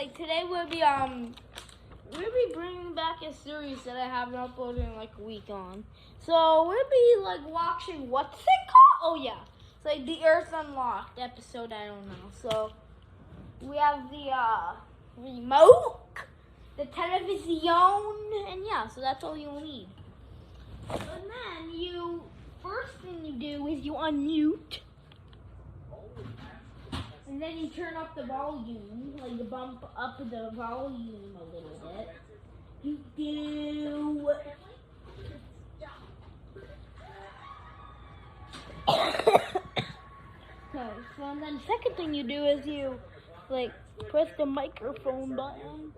like today we'll be bringing back a series that I haven't uploaded in like a week on. So we'll be like watching, what's it called? Oh yeah, it's like the Earth Unlocked episode. I don't know. So we have the remote, the television, and yeah. So that's all you'll need. And then first thing you do is you unmute. And then you turn up the volume, like you bump up the volume a little bit. You do. Okay, so and then second thing you do is you like press the microphone button,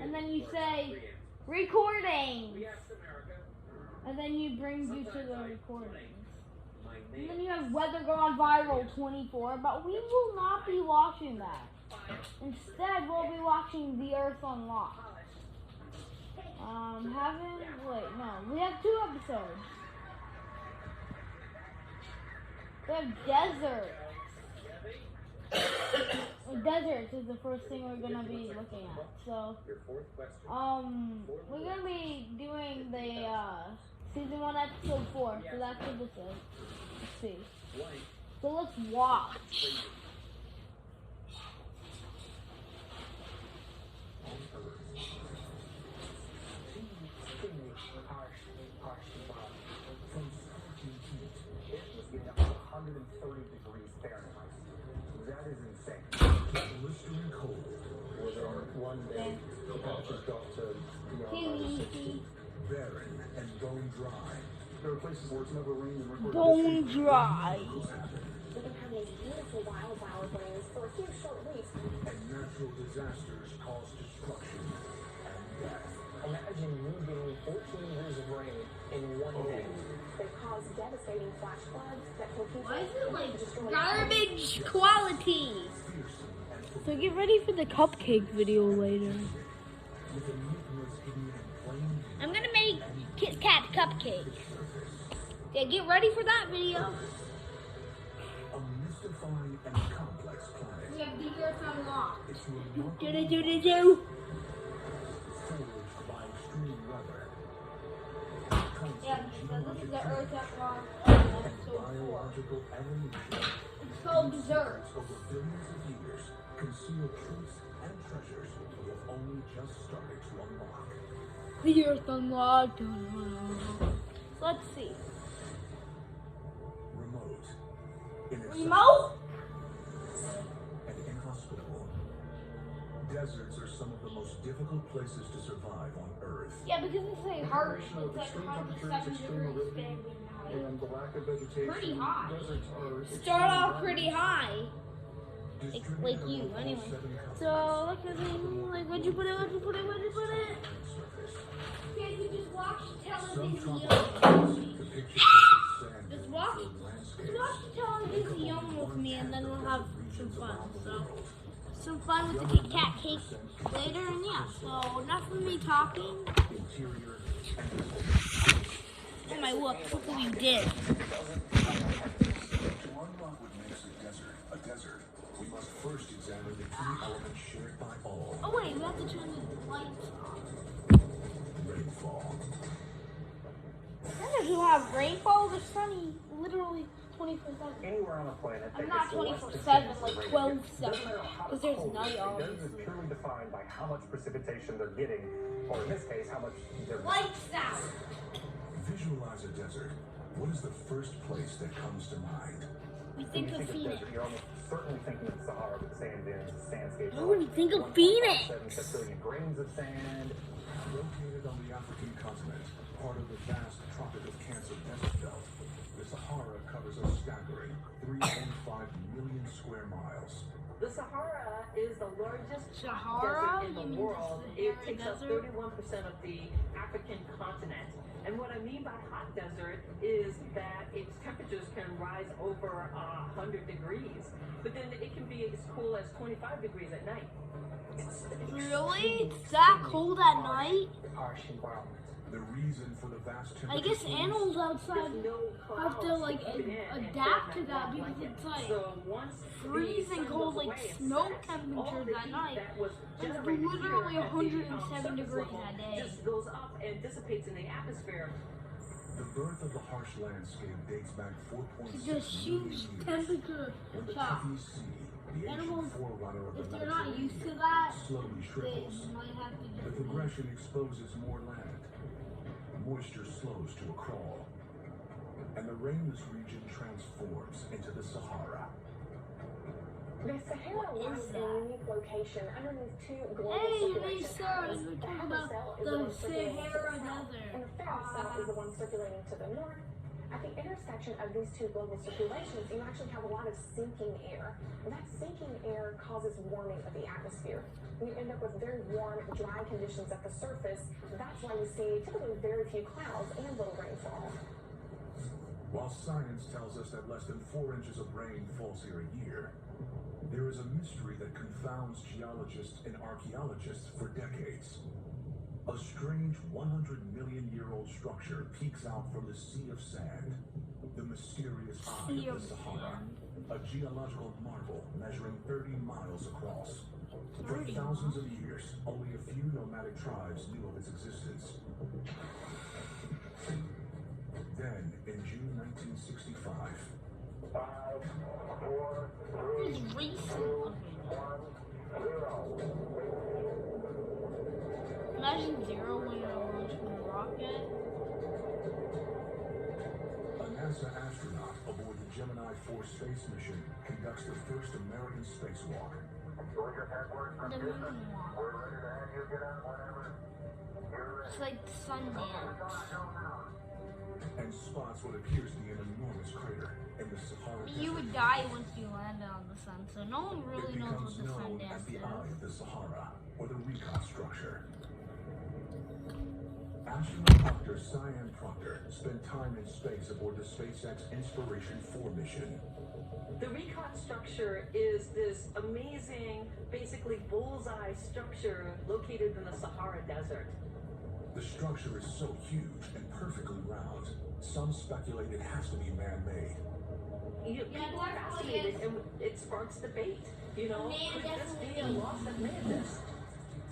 and then you say recording, and then you bring you to the recordings. And then you have Weather Gone Viral 24, but we will not be watching that. Instead, we'll be watching The Earth Unlocked. We have 2 episodes. We have deserts. Deserts is the first thing we're gonna be looking at. So, we're gonna be doing the season 1, episode 4. So that's what this is. Let's see. So let's watch. That is insane. Blistering cold. One day, the temperatures dropped to beyond 60. Barren and bone dry. There are places where it's never rained and recorded. Bone dry. We've been having beautiful wildflower blooms for a few short weeks. And natural disasters cause destruction and death. Imagine you getting 14 years of rain in one day. They've caused devastating flash floods that can keep. Why is it like garbage quality? So get ready for the cupcake video later. I'm gonna make Kit Kat cupcakes. Yeah, get ready for that video. A mystifying and complex planet. We have the Earth Unlocked. It's remarkable. Do. Forged by extreme weather. Yeah, so this is the Earth Unlocked And episode 4. biological evolution. It's called Dessert. Over billions of years, concealed truths and treasures we have only just started to unlock. The Earth Unlocked. So let's see. Remote. Remote? And inhospitable. Deserts are some of the most difficult places to survive on Earth. Yeah, because it's like harsh. It's like Extreme 107 temperatures, extreme degrees aridity, Fahrenheit. and the lack of vegetation. Pretty high. Deserts are Start off pretty high. distributed Like you, among all anyway. 7 continents. So, look at me. Like, where'd you put it? Surface. Can't you just watch Some television? tropical the picture perfect sand Just watch. Just watch television with me, and then we'll have some fun. So, some fun with the Kit Kat cake later, and yeah. So, enough of me talking. Interior Oh my, look what we did. To unlock what makes a desert, we must first examine the key elements shared by all. Oh wait, we have to turn the lights off. Rainfall. Where do have rainfall? There's sunny, literally 24/7. Anywhere on the planet, I'm that not gets less 24/7, continuous like rain. 12/7, Doesn't matter how because there's cold night it is, always. the desert is purely defined by how much precipitation they're getting, or in this case, how much they're Lights out. Visualize a desert. What is the first place that comes to mind? We When think you of think of Phoenix. desert, you're almost certainly thinking of the Sahara with sand dunes, sandscapes. No, we think of Phoenix. 1.7 trillion grains of sand. Located on the African continent, part of the vast Tropic of Cancer desert belt, the Sahara covers a staggering 3.5 million square miles. The Sahara is the largest Sahara? desert You in mean the world. the It Sahara takes up Desert? 31% of the African continent. And what I mean by hot desert is that its temperatures can rise over 100 degrees. But then it can be as cool as 25 degrees at night. Really? It's that cold at night? Harsh environment. The reason for the vast I temperature guess swings- animals outside There's no have to clouds like keeping it and adapt to filling that because blanket. it's like So once the freezing sun cold, goes like away and snow sets, all temperatures the at heat night. that was It's generated literally here at the, 107 surface degrees level that day. just goes up and dissipates in the atmosphere. The birth of the harsh landscape dates back 4.6 It's just million huge years. temperature When the shock. Tethys Sea, the Animals, ancient forerunner of the if they're not Mediterranean, used to that, slowly they shrivels. might have to The just progression exposes more land. Moisture slows to a crawl. And the rainless region transforms into the Sahara. The Sahara lies is in a unique location underneath two global Hey, circulation they said patterns. we're The talking Haber about cell is the the one circulating to the Sahara south, Desert. and the Ferro cell is the one circulating to the north. At the intersection of these two global circulations, you actually have a lot of sinking air. And that sinking air causes warming of the atmosphere. You end up with very warm, dry conditions at the surface. That's why we see typically very few clouds and little rainfall. While science tells us that less than 4 inches of rain falls here a year, there is a mystery that confounds geologists and archaeologists for decades. A strange 100-million-year-old structure peeks out from the sea of sand, the mysterious Eye Sea of of the Sahara, a geological marvel measuring 30 miles across. For 30 thousands of years, only a few nomadic tribes knew of its existence. Then, in June 1965, It's recent. Imagine Zero when you're launching a rocket. a NASA astronaut aboard the Gemini 4 space mission conducts the first American spacewalk. The moon walk. It's like Sundance. And spots what appears to be an enormous crater in the Sahara You would Desert. die once you landed on the sun, so no one It really knows what becomes the known Sundance as the is. Eye of the Sahara, or the Recon structure. Astronaut Dr. Cyan Proctor spent time in space aboard the SpaceX Inspiration 4 mission. The Recon structure is this amazing, basically bullseye structure located in the Sahara Desert. The structure is so huge and perfectly round, some speculate it has to be man-made. People are definitely fascinated, is. and it sparks debate. You know, Man, could this definitely be a is. loss that made this?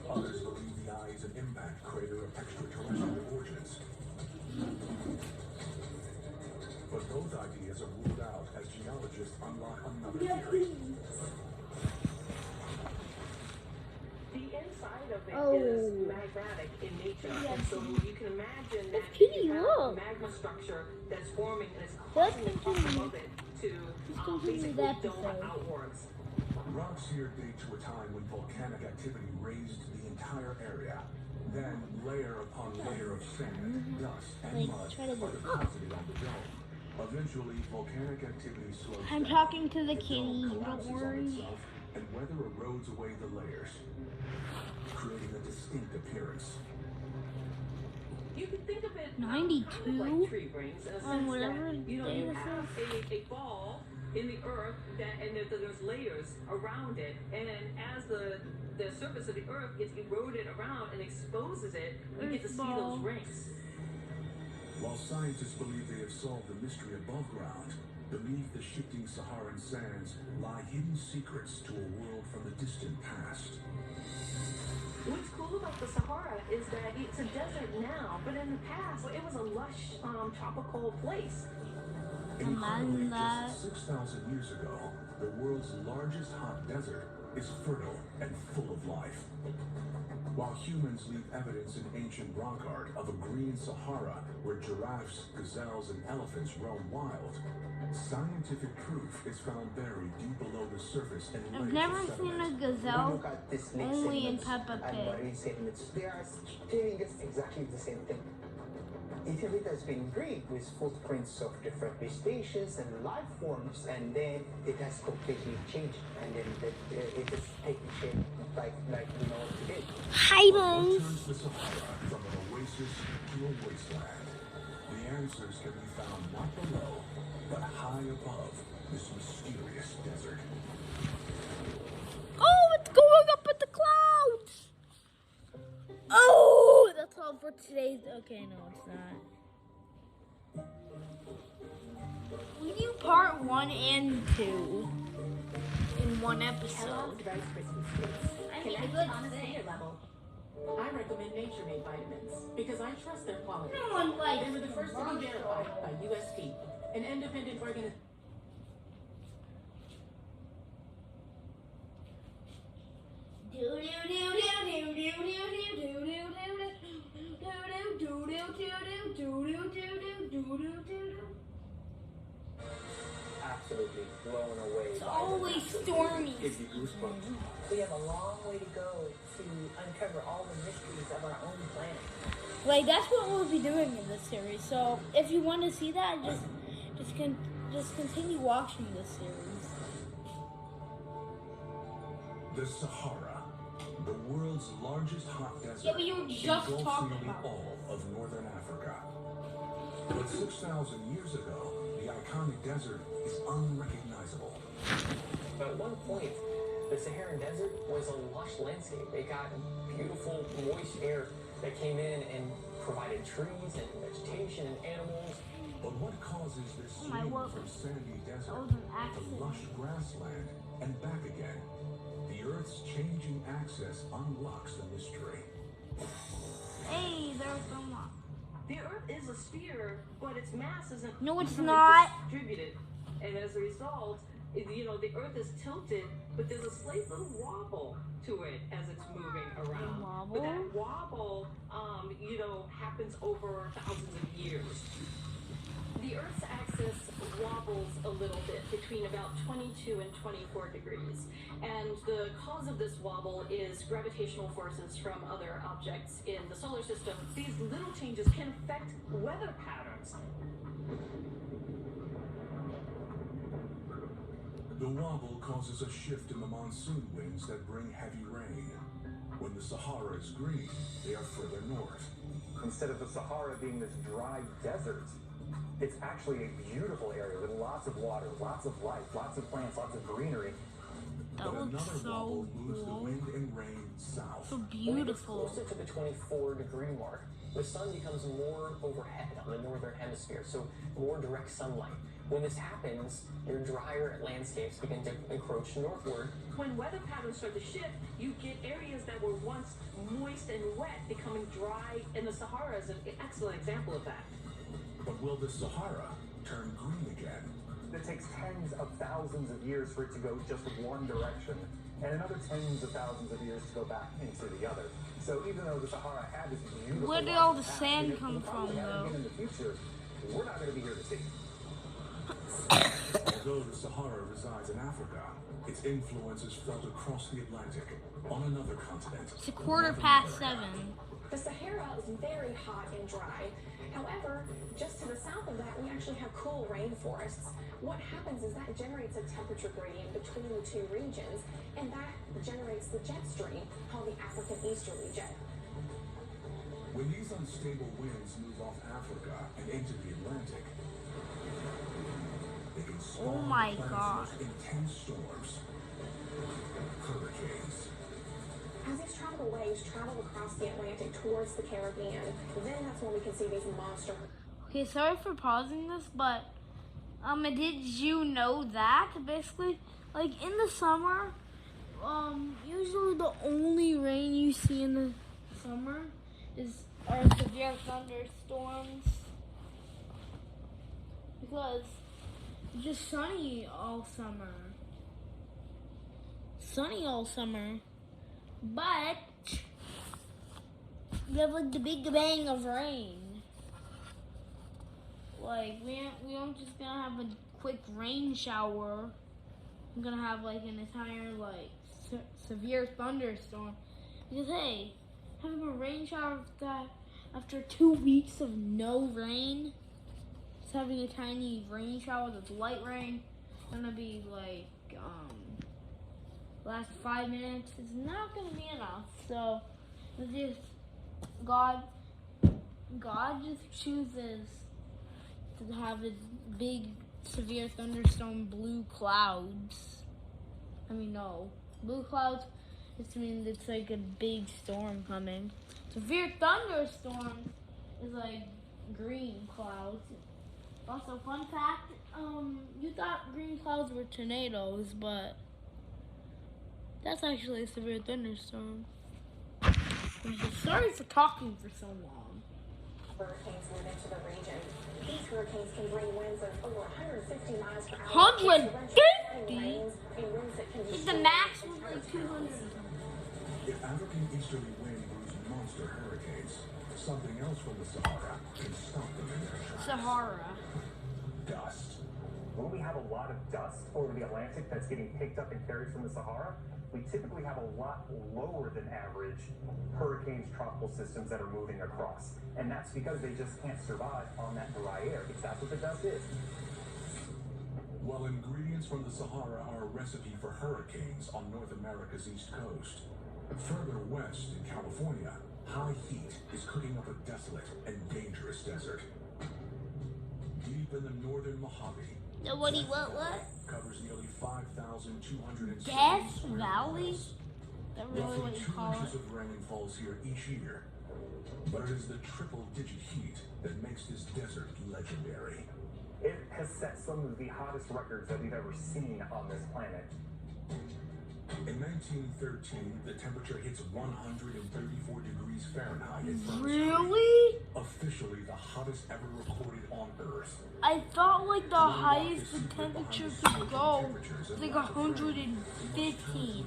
Others believe the eye is an impact crater of extraterrestrial origins. But both ideas are ruled out as geologists unlock another theory. The inside of it is Oh. magmatic in nature, Yeah. and so you can imagine that That's pretty you have low. magma structure that's forming and it's Let's causing the top continue. of it to continue basically that dome episode. outwards. Rocks here date to a time when volcanic activity raised the entire area. Then, layer upon layer of sand, dust, and Like, mud try to are do- deposited on the dome. Eventually, volcanic activity slows I'm down. talking to the dome kitty, don't collapses on worry. itself, and weather erodes away the layers, creating a distinct appearance. You can think of it 92 kind of like tree rings in a on sense whatever that, you know, day you this have a ball in the earth that, and there's layers around it, and as the surface of the earth gets eroded around and exposes it, you get to see Earth ball. those rings. While scientists believe they have solved the mystery above ground, beneath the shifting Saharan sands lie hidden secrets to a world from the distant past. What's cool about the Sahara is that it's a desert now, but in the past, it was a lush, tropical place. Incredibly, Imagine that. just 6,000 years ago, the world's largest hot desert is fertile and full of life. While humans leave evidence in ancient rock art of a green Sahara where giraffes, gazelles, and elephants roam wild, scientific proof is found buried deep below the surface in I've layers never of seen a sediment. When you gazelle look at this lake only in sediments Peppa and Pig. marine sediments, they are telling us exactly the same thing. Each of it has been engraved with footprints of different vegetations and life forms, and then it has completely changed, and then it has taken shape like we know it today. Hi, What guys. turns the Sahara from an oasis to a wasteland? The answers can be found not below, but high above this mysterious desert. Oh, it's going up at the clouds. Oh, that's all for today's okay. No, it's not. We do part 1 and 2 in one episode. Kellogg's Rice Krispies Treats. I need a Connect good on a thing. senior level. I recommend Nature Made vitamins because I trust their quality. No one likes They were the first to be verified by USP, an independent organization. Absolutely blown away. It's by the always natural stormy. beauty. Gives you goosebumps. We have a long way to go to uncover all the mysteries of our own planet. Like that's what we'll be doing in this series. So if you want to see that, just continue watching this series. The Sahara, the world's largest hot desert, Yeah, but you were just engulfs talking nearly about all of northern Africa. But 6,000 years ago, the iconic desert is unrecognizable. But at one point, the Saharan desert was a lush landscape. It got beautiful, moist air that came in and provided trees and vegetation and animals. But what causes this Oh my swing word. from sandy desert That was an to accident. lush grassland and back again? The Earth's changing axis unlocks the mystery. Hey, there's someone. The Earth is a sphere, but its mass isn't No, it's evenly not. distributed. And as a result, the Earth is tilted, but there's a slight little wobble to it as it's moving around. wobble? But that wobble, happens over thousands of years. The Earth's axis wobbles a little bit between about 22 and 24 degrees. And the cause of this wobble is gravitational forces from other objects in the solar system. These little changes can affect weather patterns. The wobble causes a shift in the monsoon winds that bring heavy rain. When the Sahara is green, they are further north. Instead of the Sahara being this dry desert, it's actually a beautiful area with lots of water, lots of life, lots of plants, lots of greenery. That But looks another so wobble moves the cool. wind and rain south. So When it gets beautiful. closer to the 24-degree mark, the sun becomes more overhead on the northern hemisphere, so more direct sunlight. When this happens, your drier landscapes begin to encroach northward. When weather patterns start to shift, you get areas that were once moist and wet becoming dry, and the Sahara is an excellent example of that. But will the Sahara turn green again? It takes tens of thousands of years for it to go just one direction, and another tens of thousands of years to go back into the other. So even though the Sahara had this beautiful Where did life all the path, sand it come will probably from, have it though? again in the future, we're not going to be here to see. Although the Sahara resides in Africa, its influence is felt across the Atlantic, on another continent. It's 7:15. The Sahara is very hot and dry. However, just to the south of that, we actually have cool rainforests. What happens is that generates a temperature gradient between the two regions, and that generates the jet stream called the African Easterly Jet. When these unstable winds move off Africa and into the Atlantic, they can spawn Oh my the planet's God. most intense storms. Hurricanes. As these tropical waves travel across the Atlantic towards the Caribbean, then that's when we can see these monster. Okay, sorry for pausing this, but did you know that basically, like in the summer, usually the only rain you see in the summer are severe thunderstorms because it's just sunny all summer. But you have like the big bang of rain. Like we aren't just gonna have a quick rain shower. I'm gonna have like an entire like severe thunderstorm. Because hey, having a rain shower after 2 weeks of no rain, just having a tiny rain shower that's light rain, gonna be like last 5 minutes is not gonna be enough. So it's just God just chooses to have his big severe thunderstorm blue clouds. Blue clouds This means it's like a big storm coming. Severe thunderstorm is like green clouds. Also, fun fact, you thought green clouds were tornadoes, but that's actually a severe thunderstorm. Sorry for talking for so long. Hurricanes move into the region. These hurricanes can bring winds of over 150 miles per hour. 150? Rains and winds that can The max was like 200. If African easterly wind brews monster hurricanes, something else from the Sahara can stop them in their tracks. Sahara. Dust. When we have a lot of dust over the Atlantic that's getting picked up and carried from the Sahara, we typically have a lot lower than average hurricanes, tropical systems that are moving across. And that's because they just can't survive on that dry air, because that's what the dust is. While ingredients from the Sahara are a recipe for hurricanes on North America's east coast, further west in California, high heat is cooking up a desolate and dangerous desert. Deep in the northern Mojave, What? covers nearly 5,200 Death Valley? That really Roughly what you 2 call inches it? of rain falls here each year, but it is the triple-digit heat that makes this desert legendary. It has set some of the hottest records that we've ever seen on this planet. In 1913, the temperature hits 134 degrees Fahrenheit in front of Really? officially the hottest ever recorded on Earth. I thought like the highest the temperature could go was like 115.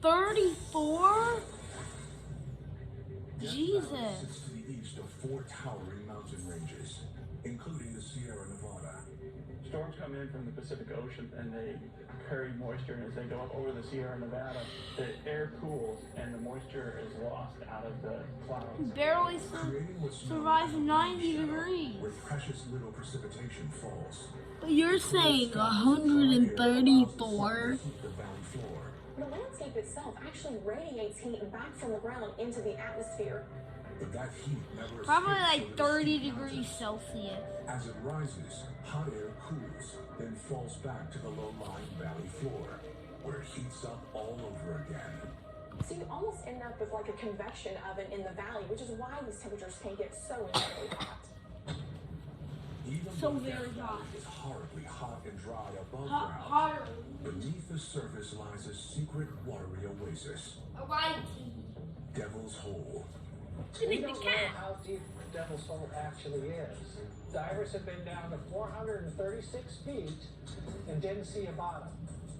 134? Jesus. Sits to the east of 4 towering mountain ranges, including the Sierra Nevada. Storms come in from the Pacific Ocean and they carry moisture, and as they go up over the Sierra Nevada, the air cools and the moisture is lost out of the clouds. Barely Creating what's known survives as a 90 shadow, degrees. where precious little precipitation falls. But you're saying 134? Keep the valley floor. The landscape itself actually radiates heat back from the ground into the atmosphere. But that heat never Probably escapes like over the 30 steep degrees mountains. Celsius. As it rises, hot air cools, then falls back to the low-lying valley floor, where it heats up all over again. So you almost end up with like a convection oven in the valley, which is why these temperatures can get so incredibly hot. Even So though very Death hot. Valley is horribly hot and dry above Hot, ground, hotter. beneath the surface lies a secret watery oasis, Devil's Hole. We don't know how deep Devil's Hole actually is. Divers have been down to 436 feet and didn't see a bottom.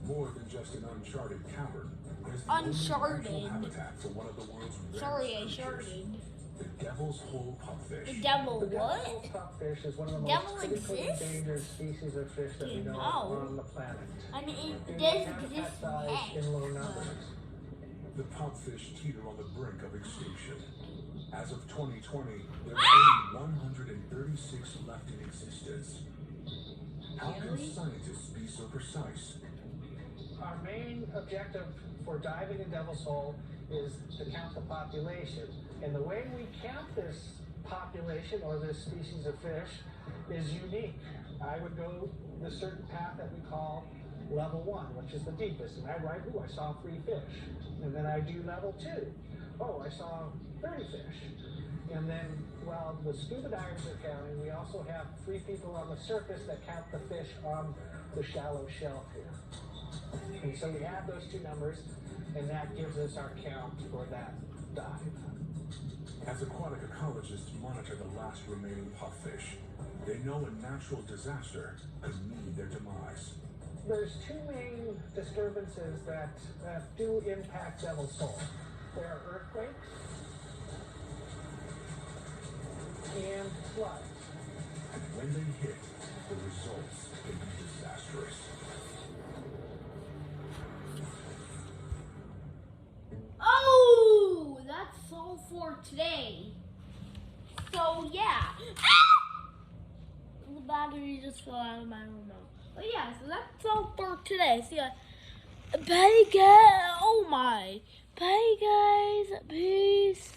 More than just an uncharted cavern, it is the Uncharted. only natural habitat for one of the world's Sorry, I rarest creatures, sharded. the Devil's Hole pupfish. The devil The Devil's Hole what? pupfish is one of the Devil most critically exists? endangered species of fish that we know No. on the planet. I mean, it Due to does habitat exist size next. in low numbers. The pupfish teeter on the brink of extinction. As of 2020, there are only 136 left in existence. How can scientists be so precise? Our main objective for diving in Devil's Hole is to count the population. And the way we count this population or this species of fish is unique. I would go the certain path that we call level 1, which is the deepest. And I write, ooh, I saw 3 fish. And then I do level 2. Oh, I saw 30 fish. And then while the scuba divers are counting, we also have 3 people on the surface that count the fish on the shallow shelf here. And so we add those 2 numbers, and that gives us our count for that dive. As aquatic ecologists monitor the last remaining pupfish, they know a natural disaster could mean their demise. There's 2 main disturbances that do impact Devil's Hole. There are earthquakes and floods. And when they hit, the results can be disastrous. Oh, that's all for today. So yeah. The battery just fell out of my remote. But yeah, so that's all for today. So yeah. Bye guys. Oh my. Bye guys. Peace.